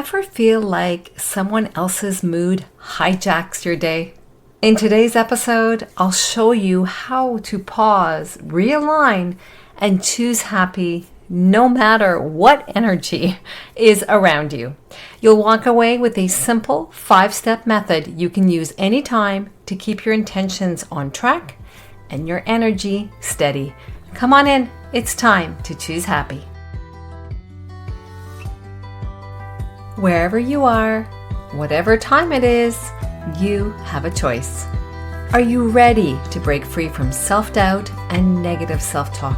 ever feel like someone else's mood hijacks your day? In today's episode, I'll show you how to pause, realign, and choose happy no matter what energy is around you. You'll walk away with a simple 5-step method you can use anytime to keep your intentions on track and your energy steady. Come on in, it's time to choose happy. Wherever you are, whatever time it is, you have a choice. Are you ready to break free from self-doubt and negative self-talk?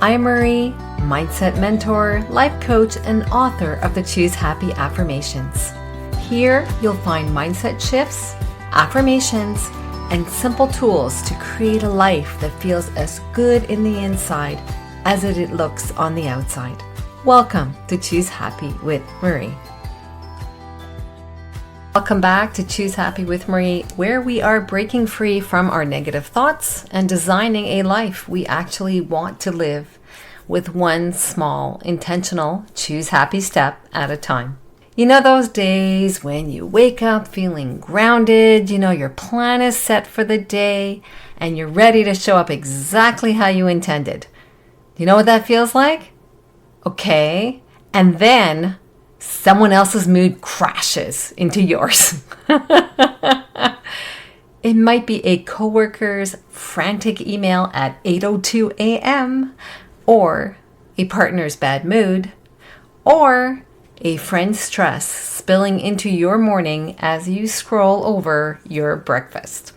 I'm Marie, mindset mentor, life coach, and author of the Choose Happy Affirmations. Here, you'll find mindset shifts, affirmations, and simple tools to create a life that feels as good in the inside as it looks on the outside. Welcome to Choose Happy with Marie. Welcome back to Choose Happy with Marie, where we are breaking free from our negative thoughts and designing a life we actually want to live with one small, intentional, choose happy step at a time. You know those days when you wake up feeling grounded, your plan is set for the day, and you're ready to show up exactly how you intended. You know what that feels like? Okay, and then someone else's mood crashes into yours. It might be a coworker's frantic email at 8:02 a.m., or a partner's bad mood, or a friend's stress spilling into your morning as you scroll over your breakfast.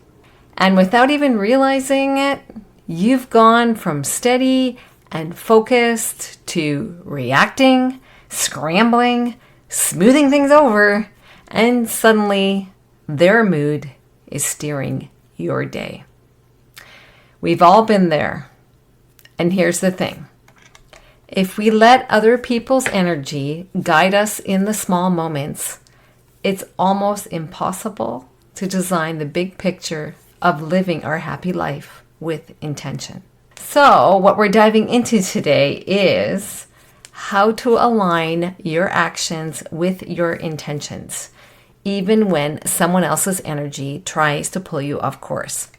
And without even realizing it, you've gone from steady and focused to reacting, scrambling, smoothing things over, and suddenly their mood is steering your day. We've all been there. And here's the thing. If we let other people's energy guide us in the small moments, it's almost impossible to design the big picture of living our happy life with intention. So what we're diving into today is how to align your actions with your intentions, even when someone else's energy tries to pull you off course.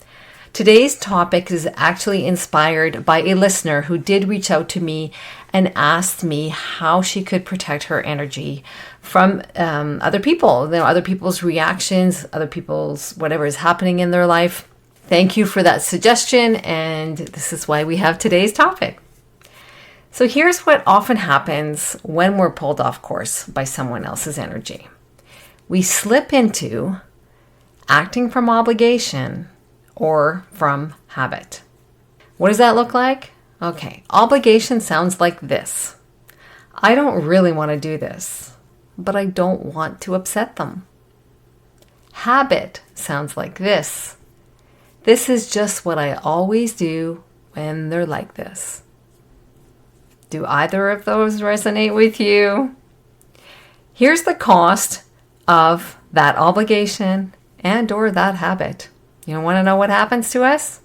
Today's topic is actually inspired by a listener who did reach out to me and asked me how she could protect her energy from other people, other people's reactions, other people's whatever is happening in their life. Thank you for that suggestion, and this is why we have today's topic. So here's what often happens when we're pulled off course by someone else's energy. We slip into acting from obligation or from habit. What does that look like? Okay, obligation sounds like this. I don't really want to do this, but I don't want to upset them. Habit sounds like this. This is just what I always do when they're like this. Do either of those resonate with you? Here's the cost of that obligation and or that habit. You want to know what happens to us?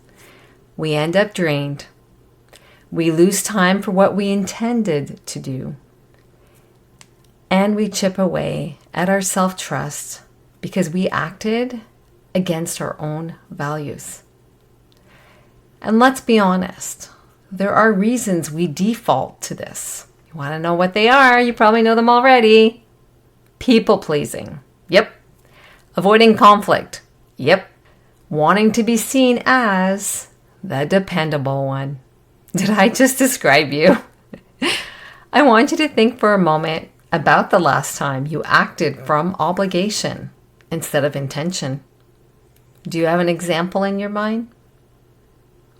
We end up drained. We lose time for what we intended to do. And we chip away at our self-trust because we acted against our own values. And let's be honest, there are reasons we default to this. You want to know what they are? You probably know them already. People pleasing. Yep. Avoiding conflict. Yep. Wanting to be seen as the dependable one. Did I just describe you? I want you to think for a moment about the last time you acted from obligation instead of intention. Do you have an example in your mind?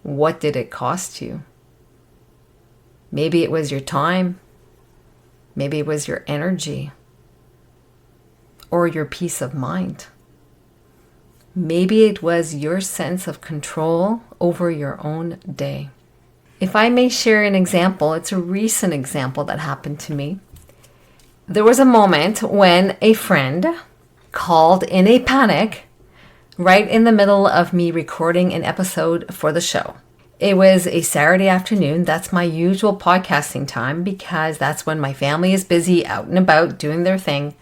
What did it cost you? Maybe it was your time. Maybe it was your energy. Or your peace of mind. Maybe it was your sense of control over your own day. If I may share an example, it's a recent example that happened to me. There was a moment when a friend called in a panic right in the middle of me recording an episode for the show. It was a Saturday afternoon. That's my usual podcasting time because that's when my family is busy out and about doing their thing.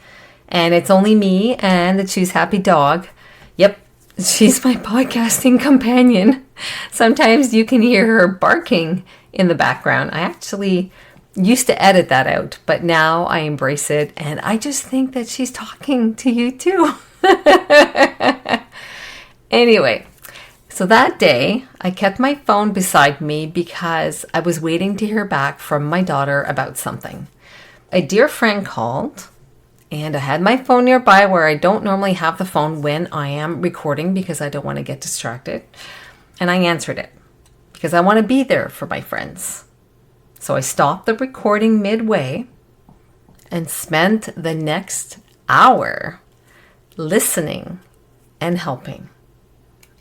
And it's only me and the Choose Happy dog. Yep, she's my podcasting companion. Sometimes you can hear her barking in the background. I actually used to edit that out, but now I embrace it. And I just think that she's talking to you too. Anyway. So that day, I kept my phone beside me because I was waiting to hear back from my daughter about something. A dear friend called, and I had my phone nearby where I don't normally have the phone when I am recording because I don't want to get distracted. And I answered it because I want to be there for my friends. So I stopped the recording midway and spent the next hour listening and helping.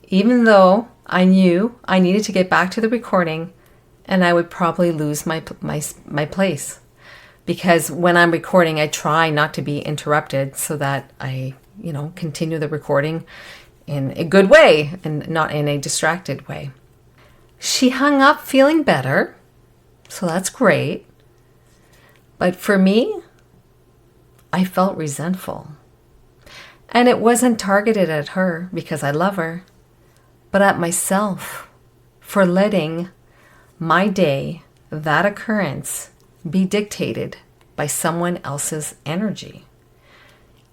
Even though I knew I needed to get back to the recording and I would probably lose my place. Because when I'm recording, I try not to be interrupted so that I, continue the recording in a good way and not in a distracted way. She hung up feeling better, so that's great. But for me, I felt resentful. And it wasn't targeted at her because I love her, but at myself for letting my day, that occurrence, be dictated by someone else's energy.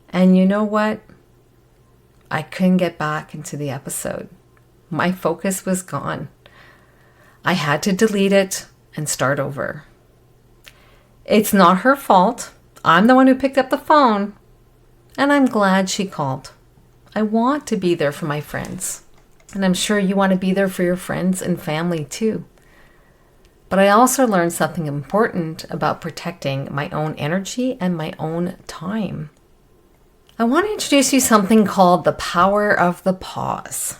And you know what? I couldn't get back into the episode. My focus was gone. I had to delete it and start over. It's not her fault. I'm the one who picked up the phone, and I'm glad she called. I want to be there for my friends. And I'm sure you want to be there for your friends and family too. But I also learned something important about protecting my own energy and my own time. I want to introduce you something called the power of the pause.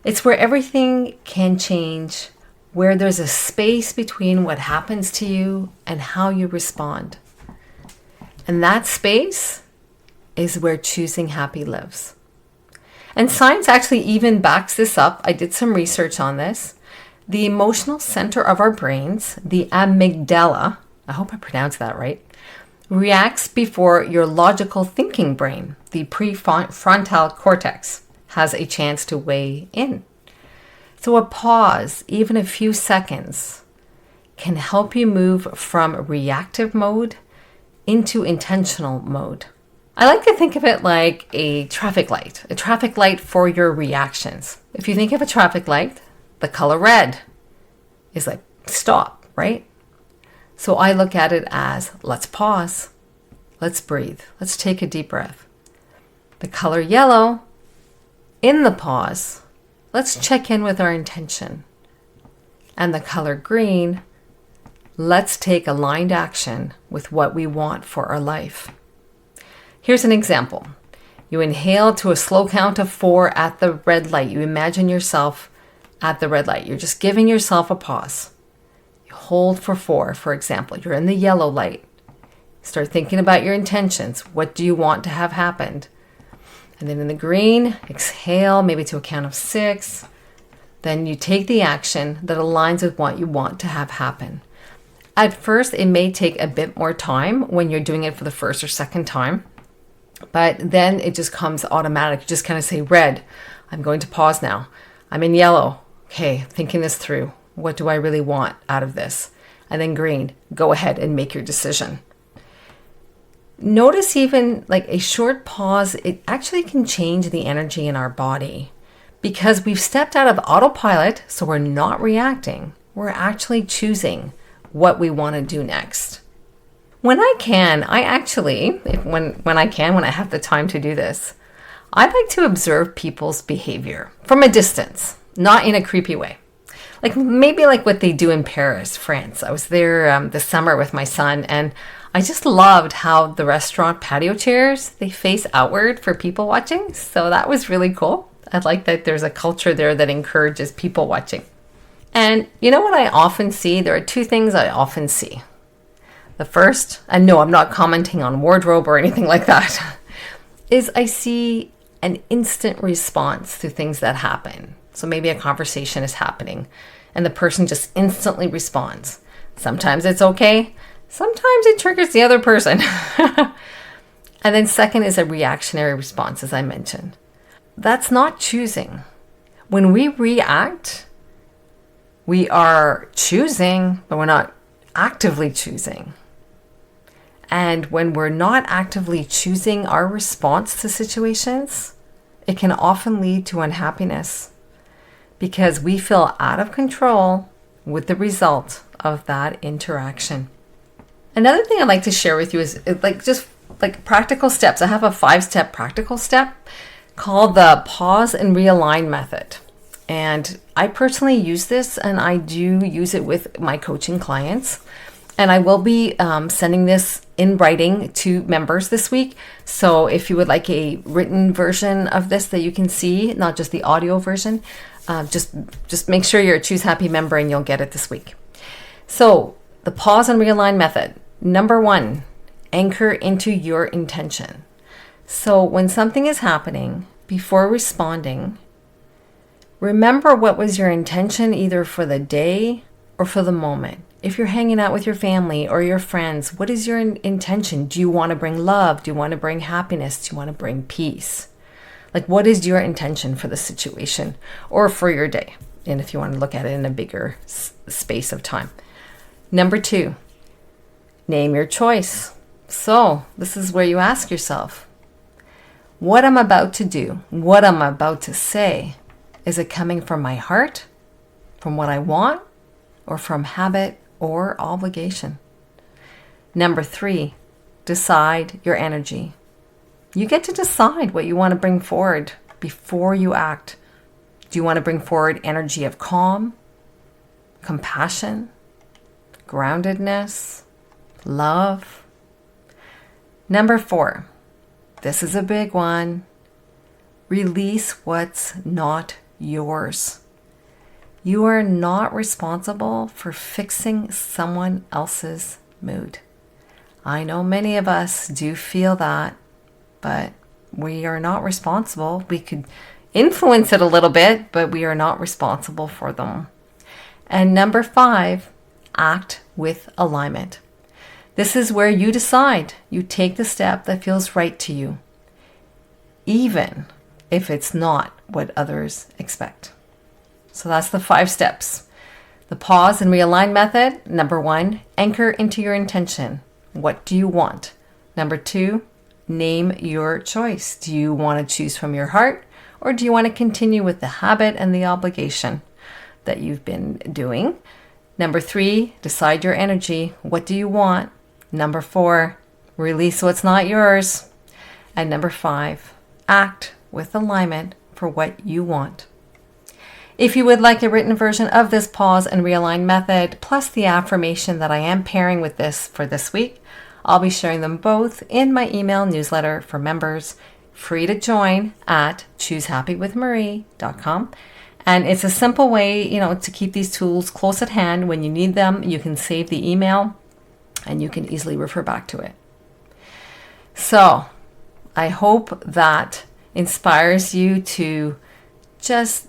It's where everything can change, where there's a space between what happens to you and how you respond. And that space is where choosing happy lives. And science actually even backs this up. I did some research on this. The emotional center of our brains, the amygdala, I hope I pronounced that right, reacts before your logical thinking brain, the prefrontal cortex, has a chance to weigh in. So a pause, even a few seconds, can help you move from reactive mode into intentional mode. I like to think of it like a traffic light for your reactions. If you think of a traffic light, the color red is like stop, right? So I look at it as let's pause, let's breathe, let's take a deep breath. The color yellow, in the pause, let's check in with our intention. And the color green, let's take aligned action with what we want for our life. Here's an example. You inhale to a slow count of 4 at the red light. You imagine yourself at the red light. You're just giving yourself a pause. You hold for 4, for example. You're in the yellow light. Start thinking about your intentions. What do you want to have happened? And then in the green, exhale, maybe to a count of 6. Then you take the action that aligns with what you want to have happen. At first, it may take a bit more time when you're doing it for the first or second time. But then it just comes automatic. You just kind of say, red, I'm going to pause now. I'm in yellow. Okay, thinking this through. What do I really want out of this? And then green, go ahead and make your decision. Notice even like a short pause, it actually can change the energy in our body because we've stepped out of autopilot, so we're not reacting. We're actually choosing what we want to do next. When I can, when I have the time to do this, I like to observe people's behavior from a distance, not in a creepy way. Maybe like what they do in Paris, France. I was there this summer with my son, and I just loved how the restaurant patio chairs, they face outward for people watching. So that was really cool. I like that there's a culture there that encourages people watching. And you know what I often see? There are 2 things I often see. The first, and no, I'm not commenting on wardrobe or anything like that, is I see an instant response to things that happen. So maybe a conversation is happening and the person just instantly responds. Sometimes it's okay. Sometimes it triggers the other person. And then second is a reactionary response, as I mentioned. That's not choosing. When we react, we are choosing, but we're not actively choosing. And when we're not actively choosing our response to situations, it can often lead to unhappiness because we feel out of control with the result of that interaction. Another thing I'd like to share with you is like practical steps. I have a 5-step practical step called the pause and realign method. And I personally use this, and I do use it with my coaching clients. And I will be sending this in writing to members this week. So if you would like a written version of this that you can see, not just the audio version, just make sure you're a Choose Happy member and you'll get it this week. So the pause and realign method. Number 1, anchor into your intention. So when something is happening, before responding, remember what was your intention either for the day or for the moment. If you're hanging out with your family or your friends, what is your intention? Do you want to bring love? Do you want to bring happiness? Do you want to bring peace? Like, what is your intention for the situation or for your day? And if you want to look at it in a bigger space of time. Number 2, name your choice. So this is where you ask yourself, what I'm about to do, what I'm about to say, is it coming from my heart, from what I want, or from habit or obligation? Number 3, decide your energy. You get to decide what you want to bring forward before you act. Do you want to bring forward energy of calm, compassion, groundedness, love? Number 4, this is a big one. Release what's not yours. You are not responsible for fixing someone else's mood. I know many of us do feel that, but we are not responsible. We could influence it a little bit, but we are not responsible for them. And number 5, act with alignment. This is where you decide. You take the step that feels right to you, even if it's not what others expect. So that's the 5 steps. The pause and realign method. Number 1, anchor into your intention. What do you want? Number 2, name your choice. Do you want to choose from your heart, or do you want to continue with the habit and the obligation that you've been doing? Number 3, decide your energy. What do you want? Number 4, release what's not yours. And number 5, act with alignment for what you want. If you would like a written version of this pause and realign method, plus the affirmation that I am pairing with this for this week, I'll be sharing them both in my email newsletter for members, free to join at choosehappywithmarie.com. And it's a simple way, to keep these tools close at hand. When you need them, you can save the email and you can easily refer back to it. So I hope that inspires you to just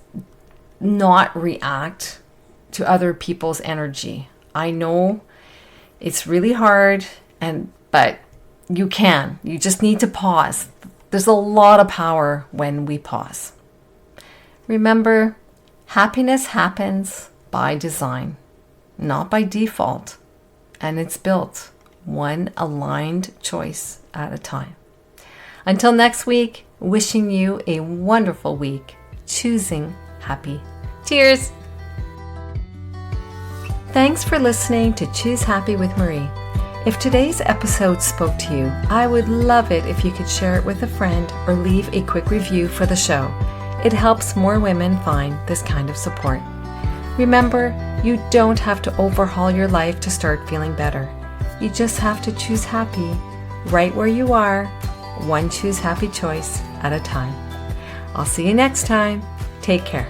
not react to other people's energy. I know it's really hard, but you can. You just need to pause. There's a lot of power when we pause. Remember, happiness happens by design, not by default, and it's built one aligned choice at a time. Until next week, wishing you a wonderful week, choosing happy. Cheers! Thanks for listening to Choose Happy with Marie. If today's episode spoke to you, I would love it if you could share it with a friend or leave a quick review for the show. It helps more women find this kind of support. Remember, you don't have to overhaul your life to start feeling better. You just have to choose happy right where you are, one choose happy choice at a time. I'll see you next time. Take care.